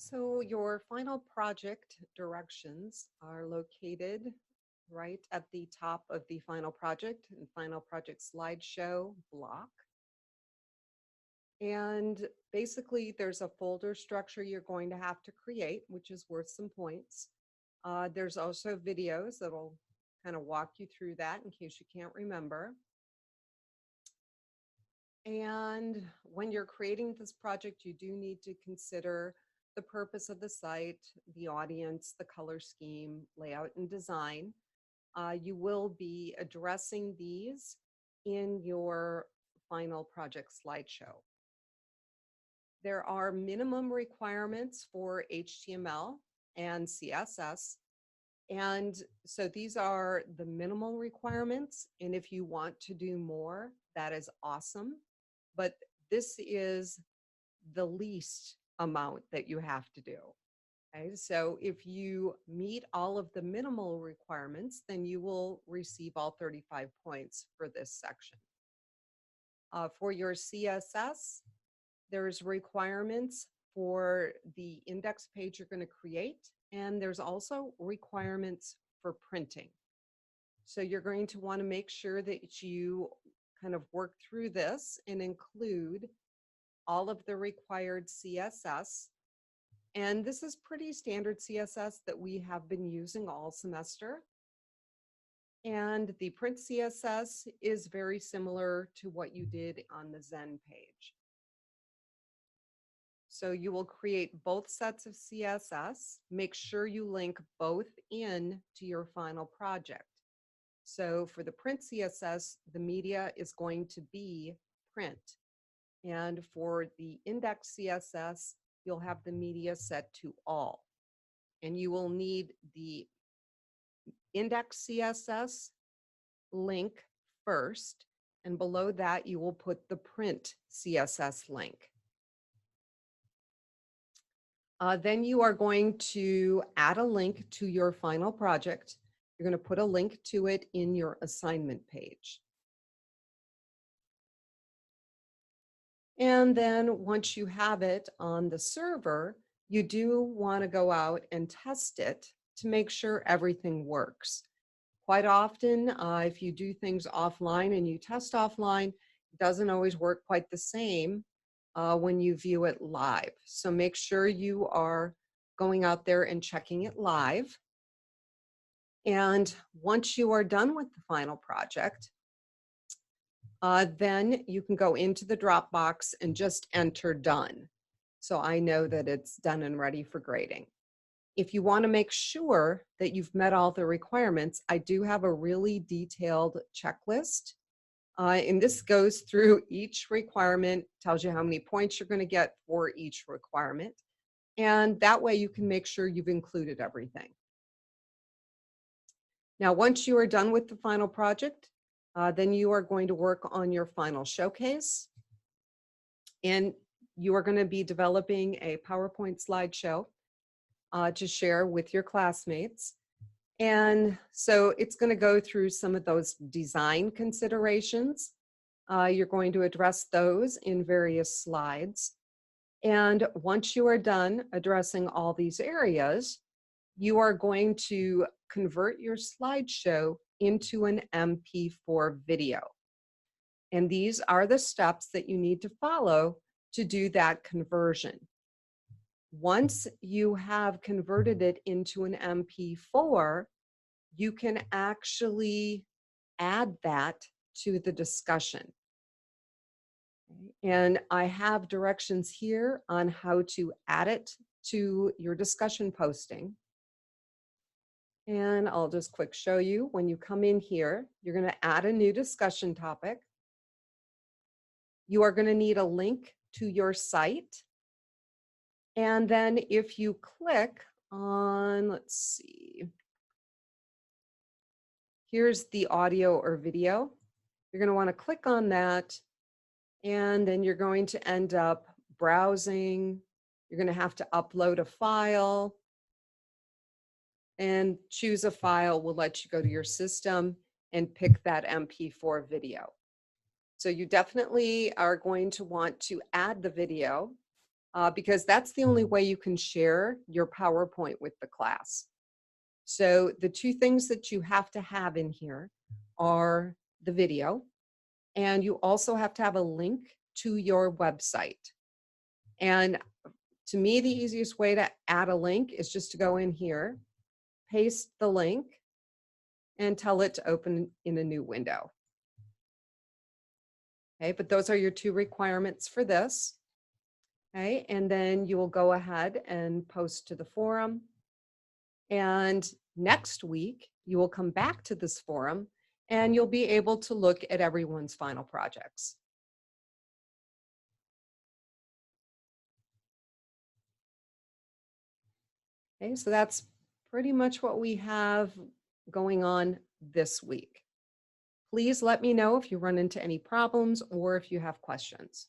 So your final project directions are located right at the top of the final project and final project slideshow block. And basically there's a folder structure you're going to have to create, which is worth some points. There's also videos that'll kind of walk you through that in case you can't remember. And when you're creating this project, you do need to consider the purpose of the site, the audience, the color scheme, layout, and design. You will be addressing these in your final project slideshow. There are minimum requirements for HTML and CSS. And so these are the minimal requirements. And if you want to do more, that is awesome. But this is the least amount that you have to do. Okay, so if you meet all of the minimal requirements, then you will receive all 35 points for this section. For your CSS, there's requirements for the index page you're going to create, and there's also requirements for printing. So you're going to want to make sure that you kind of work through this and include all of the required CSS. And this is pretty standard CSS that we have been using all semester. And the print CSS is very similar to what you did on the Zen page. So you will create both sets of CSS. Make sure you link both in to your final project. So for the print CSS, the media is going to be print. And for the index CSS, you'll have the media set to all. And you will need the index CSS link first. And below that, you will put the print CSS link. Then you are going to add a link to your final project. You're going to put a link to it in your assignment page. And then once you have it on the server, you do want to go out and test it to make sure everything works. Quite often, if you do things offline and you test offline, it doesn't always work quite the same when you view it live. So make sure you are going out there and checking it live. And once you are done with the final project, then you can go into the Dropbox and just enter done. So I know that it's done and ready for grading. If you want to make sure that you've met all the requirements, I do have a really detailed checklist. And this goes through each requirement, tells you how many points you're going to get for each requirement. And that way you can make sure you've included everything. Now, once you are done with the final project, then you are going to work on your final showcase. And you are going to be developing a PowerPoint slideshow to share with your classmates. And so it's going to go through some of those design considerations. You're going to address those in various slides. And once you are done addressing all these areas, you are going to convert your slideshow into an MP4 video. And these are the steps that you need to follow to do that conversion. Once you have converted it into an MP4, you can actually add that to the discussion. And I have directions here on how to add it to your discussion posting. And I'll just quick show you. When you come in here, you're going to add a new discussion topic. You are going to need a link to your site. And then if you click on, let's see, here's the audio or video. You're going to want to click on that. And then you're going to end up browsing. You're going to have to upload a file. And choose a file will let you go to your system and pick that MP4 video. So you definitely are going to want to add the video because that's the only way you can share your PowerPoint with the class. So the two things that you have to have in here are the video, and you also have to have a link to your website. And to me, the easiest way to add a link is just to go in here, paste the link, and tell it to open in a new window. Okay, but those are your two requirements for this. Okay, and then you will go ahead and post to the forum. And next week, you will come back to this forum and you'll be able to look at everyone's final projects. Okay, so that's pretty much what we have going on this week. Please let me know if you run into any problems or if you have questions.